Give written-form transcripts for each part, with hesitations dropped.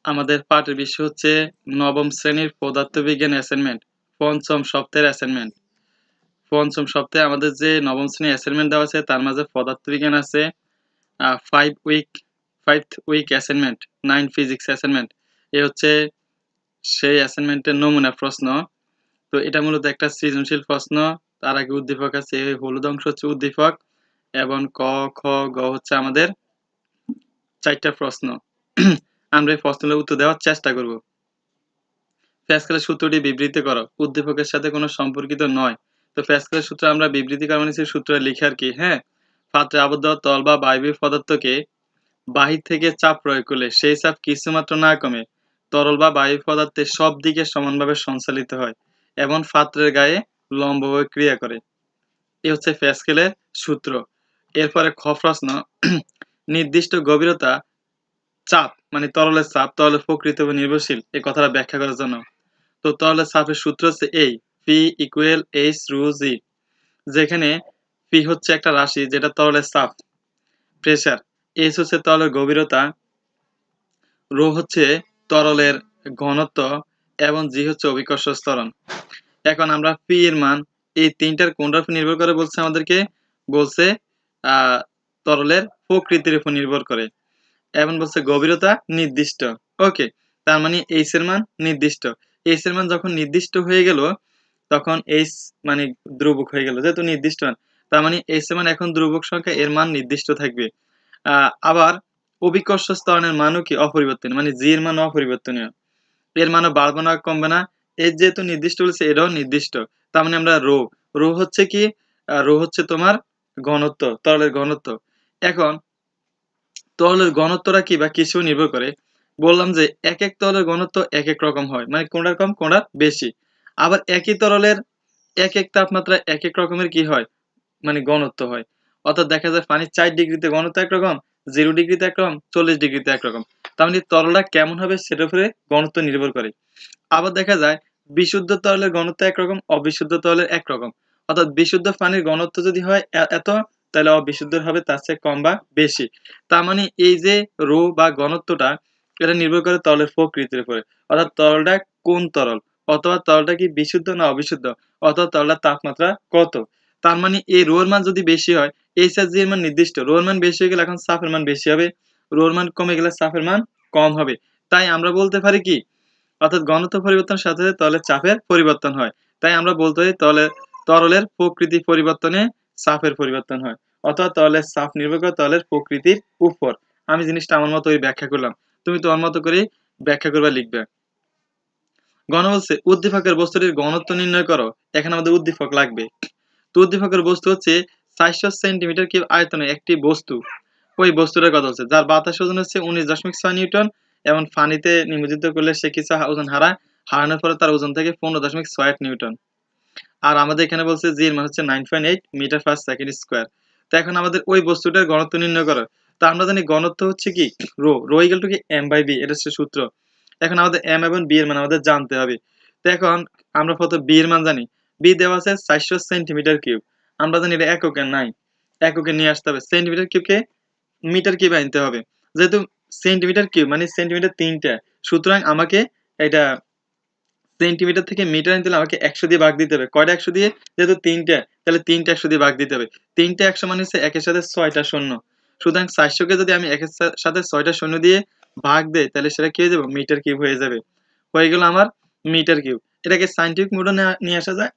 আমাদের পাঠের বিষয় হচ্ছে নবম শ্রেণীর পদার্থবিজ্ঞান অ্যাসাইনমেন্ট, পঞ্চম সপ্তাহের অ্যাসাইনমেন্ট। পঞ্চম সপ্তাহে আমাদের যে নবম শ্রেণীর অ্যাসাইনমেন্ট দেওয়া আছে তার মাঝে পদার্থবিজ্ঞান আছে 5 উইক অ্যাসাইনমেন্ট, 9 ফিজিক্স অ্যাসাইনমেন্ট। এ হচ্ছে সেই অ্যাসাইনমেন্টের নমুনা প্রশ্ন। তো এটা মূলত একটা সৃজনশীল প্রশ্ন। তার আগে উদ্দীপক আছে, এই হলুদ অংশ হচ্ছে উদ্দীপক এবং ক, খ, গ হচ্ছে আমাদের 4টা প্রশ্ন। আমরা এই প্রশ্নগুলোর উত্তর দেওয়ার চেষ্টা করব। প্যাসকেলের সূত্রটি বিবৃতি করো। উদ্দীপকের সাথে কোনো সম্পর্কিত নয়। তো প্যাসকেলের সূত্র আমরা বিবৃতি করা মানে সূত্র লিখে আর কি। হ্যাঁ, পাত্রে আবদ্ধ তরল বা বায়বীয় পদার্থকে বাহির থেকে চাপ প্রয়োগ করলে সেই চাপ কিছুমাত্র না কমে তরল বা বায়ু পদার্থের সব দিকে সমানভাবে সঞ্চালিত হয় এবং পাত্রের গায়ে লম্বভাবে ক্রিয়া করে। এ হচ্ছে প্যাসকেলের সূত্র। এরপরে খ প্রশ্ন, নির্দিষ্ট গভীরতা চাপ মানে তরলের চাপ তরলের প্রকৃতির উপর নির্ভরশীল এই কথাটা ব্যাখ্যা করার জন্য। তো তরলের চাপের সূত্র হচ্ছে এই পি ইকুয়াল এইচ রু জি, যেখানে পি হচ্ছে একটা রাশি যেটা তরলের চাপ প্রেসার, এইচ হচ্ছে তরলের গভীরতা, রো হচ্ছে তরলের ঘনত্ব এবং জি হচ্ছে অভিকর্ষ ত্বরণ। এখন আমরা পি এর মান এই তিনটার কোনটার উপর নির্ভর করে বলছে আমাদেরকে, বলছে তরলের প্রকৃতির উপর নির্ভর করে এবং বলছে গভীরতা নির্দিষ্ট। ওকে, তার মানে এইচ এর মান নির্দিষ্ট। এইচ এর মান যখন নির্দিষ্ট হয়ে গেল তখন এইচ মানে ধ্রুবক হয়ে গেল, যেহেতু নির্দিষ্ট মান তার মানে এইচ এর মান এখন ধ্রুবক সংখ্যা, এর মান নির্দিষ্ট থাকবে। আবার অভিকর্ষ ত্বরণের মানও কি অপরিবর্তনীয়, মানে জি এর মান অপরিবর্তনীয়, এর মানও বাড়বে না কমবে না। এর যেহেতু নির্দিষ্ট বলেছে এটাও নির্দিষ্ট, তার মানে আমরা রো, রো হচ্ছে কি, রো হচ্ছে তোমার ঘনত্ব, তরলের ঘনত্ব। এখন তরলের ঘনত্বটা কি বা কিছু নির্ভর করে, বললাম যে এক এক তরলের ঘনত্ব এক এক রকম হয়, মানে কোনটার কম কোনটার বেশি। আবার একই তরলের এক এক তাপমাত্রা এক এক রকমের কি হয়, মানে ঘনত্ব হয়। অর্থাৎ দেখা যায় পানির 4 ডিগ্রিতে ঘনত্ব একরকম, 0 ডিগ্রিতে একরকম, 40 ডিগ্রিতে একরকম। তার মানে তরলটা কেমন হবে সেটার উপরে ঘনত্ব নির্ভর করে। আবার দেখা যায় বিশুদ্ধ তরলের ঘনত্ব একরকম, অবিশুদ্ধ তরলের একরকম। অর্থাৎ বিশুদ্ধ পানির ঘনত্ব যদি হয় এত, তাহলে অবিশুদ্ধের হবে তার চেয়ে কম বা বেশি। তার মানে এই যে রো বা ঘনত্বটা, এটা নির্ভর করে তরলের প্রকৃতির উপরে। অর্থাৎ তরলটা কোন তরল, অথবা তরলটা কি বিশুদ্ধ না অবিশুদ্ধ, অথবা তরলের তাপমাত্রা কত। তার মানে এই রো এর মান যদি বেশি হয়, এইচ আর জি এর মান নির্দিষ্ট, রো এর মান বেশি হয়ে গেলে এখন চাপের মান বেশি হবে, রো এর মান কমে গেলে চাপের মান কম হবে। তাই আমরা বলতে পারি কি, অর্থাৎ ঘনত্ব পরিবর্তনের সাথে সাথে তরলের চাপের পরিবর্তন হয়। তাই আমরা বলতে পারি তরলের প্রকৃতি পরিবর্তনে চাপের পরিবর্তন হয়, অথবা তরলের চাপ নির্ভর করে তরলের প্রকৃতির উপর। আমি জিনিসটা আমার মতো ব্যাখ্যা করলাম, তুমি তোমার মতো করে ব্যাখ্যা করবা লিখবে। ঘন বলছে উদ্দীপকের বস্তুটির ঘনত্ব নির্ণয় করো। এখানে আমাদের উদ্দীপক লাগবে। তো উদ্দীপকের বস্তু হচ্ছে 400 সেন্টিমিটার কিউব আয়তনের একটি বস্তু। ওই বস্তুটার কথা হচ্ছে যার বাতাস ওজন হচ্ছে 19.6 নিউটন এবং পানিতে নিমজ্জিত করলে সে কিছু ওজন হারানোর ফলে তার ওজন থেকে 15.68 নিউটন। আর আমাদের এখানে বলছে জি এর মান হচ্ছে 9.8 মিটার পার সেকেন্ড স্কোয়ার। তো এখন আমাদের ওই বস্তুটার ঘনত্ব নির্ণয় করো। তো আমরা জানি ঘনত্ব হচ্ছে কি রো, রো ইকুয়াল টু কি এম বাই বি, এটা হচ্ছে সূত্র। এখন আমাদের এম এবং বি এর মান আমাদের জানতে হবে। তো এখন আমরা প্রথমে বি এর মান জানি, বি দেওয়া আছে 400 সেন্টিমিটার কিউব। আমরা জানি এটা এককে নাই, এককে নিয়ে আসতে হবে, সেন্টিমিটার কিউবকে মিটার কিউবে আনতে হবে। যেহেতু সেন্টিমিটার কিউব মানে সেন্টিমিটার 3টা, সুতরাং আমাকে এটা সেন্টিমিটার থেকে মিটার আনতে হলে আমাকে 100 দিয়ে ভাগ দিতে হবে। কয়টা 100 দিয়ে, যেহেতু 3টা, তাহলে 3টা 100 দিয়ে ভাগ দিতে হবে। 3টা 100 মানে হচ্ছে একের সাথে 6টা শূন্য। সুতরাং 400 কে যদি আমি একের সাথে 6টা শূন্য দিয়ে ভাগ দেই, তাহলে সেটা কি হয়ে যাবে, মিটার কিউব হয়ে যাবে। হয়ে গেল আমার মিটার কিউব। এটাকে সায়েন্টিফিক মোডে নিয়ে আসা যায়,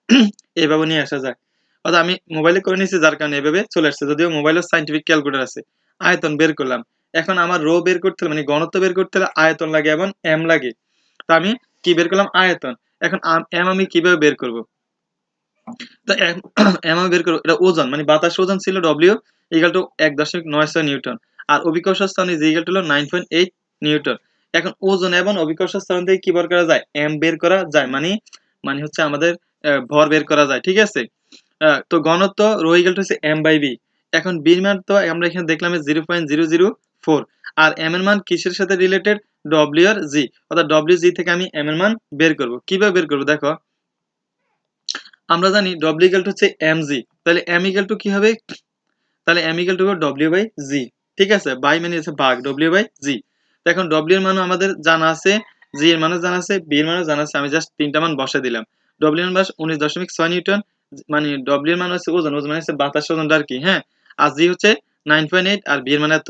এভাবে নিয়ে আসা যায়। অর্থাৎ আমি মোবাইলে করে নিয়েছি যার কারণে এভাবে চলে আসছে, যদিও মোবাইলেও সায়েন্টিফিক ক্যালকুলেটর আছে। আয়তন বের করলাম। এখন আমার রো বের করতে হলে মানে ঘনত্ব বের করতে হলে আয়তন লাগে এবং এম লাগে। তো আমি কি বের করলাম, আয়তন। এখন এম আমি কিভাবে বের করব, তো এম আমি বের করবো, এটা ওজন মানে বাতাস ওজন ছিল ডব্লিউ ইকুয়াল টু 1.96 নিউটন, আর অভিকর্ষ স্থান ইজ ইকুয়াল টু 9.8 নিউটন। এখন ওজন এবং অভিকর্ষ স্থান থেকে কি বের করা যায়, এম বের করা যায়, মানে মানে হচ্ছে আমাদের ভর বের করা যায়, ঠিক আছে। তো ঘনত্ব রো ইকুয়াল টু হচ্ছে এম বাই বি। এখন বির মান তো আমরা এখানে দেখলাম 0.004, আর এম এর মান কিসের সাথে রিলেটেড, ডব্লিউ আর জি। অর্থাৎ ডব্লিউ জি থেকে আমি এম এর মান বের করব। কিভাবে বের করব দেখো, আমরা জানি ডব্লিউ ইকুয়াল টু হচ্ছে এম জি, তাহলে এম ইকুয়াল টু কি হবে, তাহলে M equal to W by G, ঠিক আছে। বাই মানে হচ্ছে ভাগ, ডব্লিউ বাই জি। তো এখন ডব্লিউ এর মানও আমাদের জানা আছে, জি এর মানও জানা আছে, বি এর মানও জানা আছে, আমি জাস্ট তিনটা মান বসে দিলাম। ডব্লিউ এর মান 19.6 নিউটন, মানে ডব্লিউ এর মান হচ্ছে ওজন, ওজন মানে হচ্ছে বাতাস ওজনটা আর কি, হ্যাঁ। আর জি হচ্ছে 9.8 আর বি এর মান এত।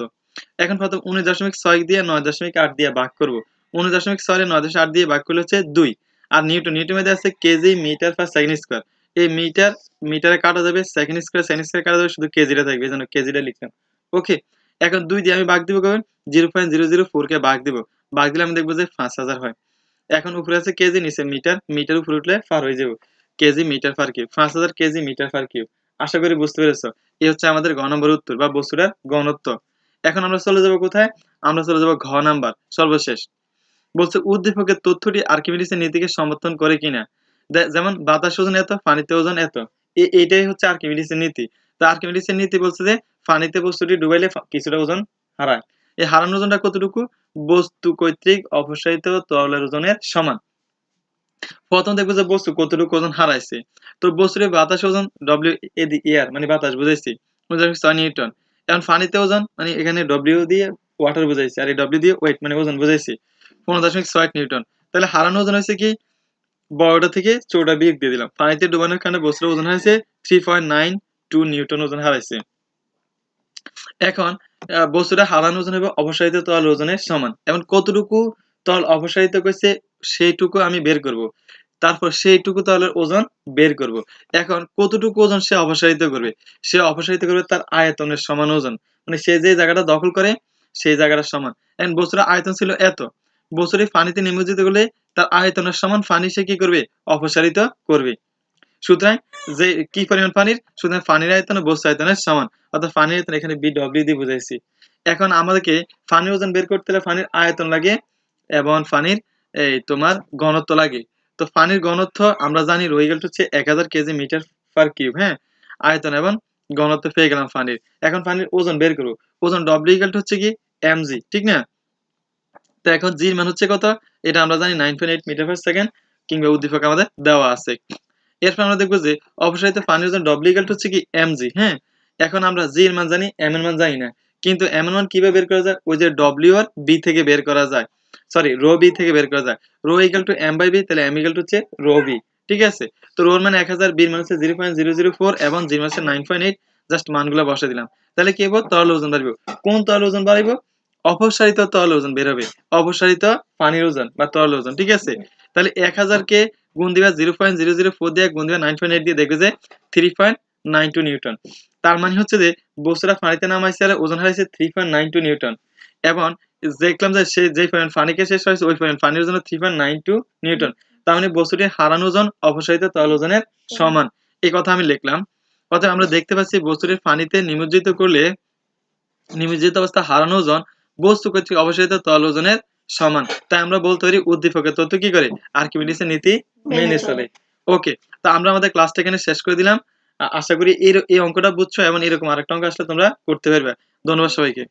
এখন প্রথম 19.6 দিয়ে 9.8 দিয়ে ভাগ করব। 19.6 এর 9.8 দিয়ে ভাগ করলে হচ্ছে 2। আর নিউটন, নিউটন মধ্যে আছে kg metre per second square. এই মিটার মিটারে কাটা যাবে, সেকেন্ড স্কয়ার কাটা যাবে, শুধু কেজিটা থাকবে, এজন্য কেজিটা লিখলাম। ওকে, এখন 2 দিয়ে আমি ভাগ দিব কখন 0.004 কে ভাগ দিব। ভাগ দিলে আমি দেখবো যে 5000 হয়। এখন উপরে আছে কেজি, নিচে মিটার, মিটার উপরে উঠলে পার হয়ে যাব, KG metre per cube, 5000 KG metre per cube. আশা করি বুঝতে পেরেছো। এই হচ্ছে আমাদের গ নম্বর উত্তর বা বস্তুটার ঘনত্ব। এখন আমরা চলে যাব কোথায়, আমরা চলে যাব ঘ নাম্বার, সর্বশেষ। বলছে উদ্দীপকের তথ্যটি আর্কিমিডিসের নীতিকে সমর্থন করে কিনা। যেমন বাতাস ওজন এত, পানিতে ওজন এত, এইটাই হচ্ছে আর্কিমিডিসের নীতি। তো আর্কিমিডিসের নীতি বলছে যে পানিতে বস্তুটি ডুবাইলে কিছুটা ওজন হারায়। এই হারানোর ওজনটা কতটুকু, বস্তু কর্তৃক অপসারিত তরলের ওজনের সমান। প্রথম দেখবো যে বস্তু কতটুকু ওজন হারাইছে। তো বস্তুর বাতাস ওজন ডব্লিউ এয়ার মানে বাতাস বুঝাইছি 6 নিউটন। এখন পানিতে ওজন মানে এখানে ডব্লিউ দিয়ে ওয়াটার বুঝাইছি, আর এই ডব্লিউ দিয়ে ওয়েট মানে ওজন বুঝাইছি 15.6 নিউটন। তাহলে হারানো ওজন হয়েছে কি, বড়টা থেকে ছোটটা বিয়োগ দিয়ে দিলাম। পানিতে ডুবানোর কারণে বস্তুর ওজন হয়েছে 3.92 নিউটন ওজন হারাইছে। এখন বস্তুটা হারানো ওজন হবে অপসারিত তরল ওজনের সমান। এখন কতটুকু তরল অপসারিত করছে সেইটুকু আমি বের করব। তারপর সেইটুকু তরলের ওজন বের করব। এখন কতটুকু ওজন সে অপসারিত করবে, সে অপসারিত করবে তার আয়তনের সমান ওজন, মানে সে যে জায়গাটা দখল করে সেই জায়গাটার সমান। এখন বস্তুর আয়তন ছিল এত, বস্তুটি পানিতে নিমজ্জিত করলে তার আয়তনের সমান পানি সে কি করবে, অপসারিত করবে। সুতরাং যে কি পরিমাণ পানির, সুতরাং পানির আয়তন বস্তু আয়তনের সমান, অর্থাৎ পানির আয়তন এখানে বি ডব্লিউ দিয়ে বুঝাইছি। এখন আমাদেরকে পানির ওজন বের করতে হলে পানির আয়তন লাগে এবং পানির এই তোমার ঘনত্ব লাগে। তো পানির ঘনত্ব আমরা জানি রো ইকুয়াল টু হচ্ছে 1000 কেজি মিটার পার কিউব, হ্যাঁ। আয়তন এবং ঘনত্ব পেয়ে গেলাম পানির। এখন পানির ওজন বের করব, ওজন ডব্লিউ ইকুয়াল টু হচ্ছে কি এমজি, ঠিক না। তো এখন জি মান হচ্ছে কত, এটা আমরা জানি 9.8 মিটার পার সেকেন্ড, কিংবা উদ্দীপক আমাদের দেওয়া আছে। এরপর আমরা দেখবো যে অপসারিত পানির ওজন ডব্লিউ ইকুয়াল টু হচ্ছে কি এমজি, হ্যাঁ। এখন আমরা জি এর মান জানি, এম এর মান জানি না, কিন্তু এম এর মান কিভাবে বের করা যায়, ওই যে ডব্লিউ আর বি থেকে বের করা যায়, সরি রো বি থেকে বের করা যায়। Rho equal to M by V, তাহলে এম ইকুয়াল টু হচ্ছে রো বি, ঠিক আছে। তো রোর মানে 1000, বির মান হচ্ছে 0.004 এবং জির মান হচ্ছে 9.8। জাস্ট মানগুলো বসে দিলাম। তাহলে কি হবে, তরল ওজন বাড়বে। কোন তরল ওজন বাড়বে, অপসারিত তরল ওজন বের হবে, অপসারিত পানির ওজন বা তরল ওজন, ঠিক আছে। তাহলে 1000 কে গুণ দিবা 0.004 দিয়ে গুণ দিবা 9.8 দিয়ে, দেখবে যে 3.92 নিউটন। তার মানে হচ্ছে যে বস্তুটা পানিতে নামাইছে আর ওজন হারাইছে 3.92 নিউটন। এবং দেখলাম যে সে যে পরিমাণ পানিকে শেষ হয়েছে ওই পরিমাণ পানির ওজন 3.92 নিউটন। তার মানে বস্তুটির হারানো ওজন অপসারিত তরল ওজনের সমান। এই কথা আমি লিখলাম। অর্থাৎ আমরা দেখতে পাচ্ছি বস্তুটির পানিতে নিমজ্জিত করলে নিমজ্জিত অবস্থা হারানো ওজন বস্তু কর্তৃক অপসারিত তরল ওজনের সমান। তাই আমরা বলতে পারি উদ্দীপকের তথ্য কি করে, আর্কিমিডিসের নীতি মেনে চলে। ওকে, তো আমরা আমাদের ক্লাসটা এখানে শেষ করে দিলাম। আশা করি এই অঙ্কটা বুঝছো এবং এরকম আরেকটা অঙ্ক আসলে তোমরা করতে পারবে। ধন্যবাদ সবাইকে।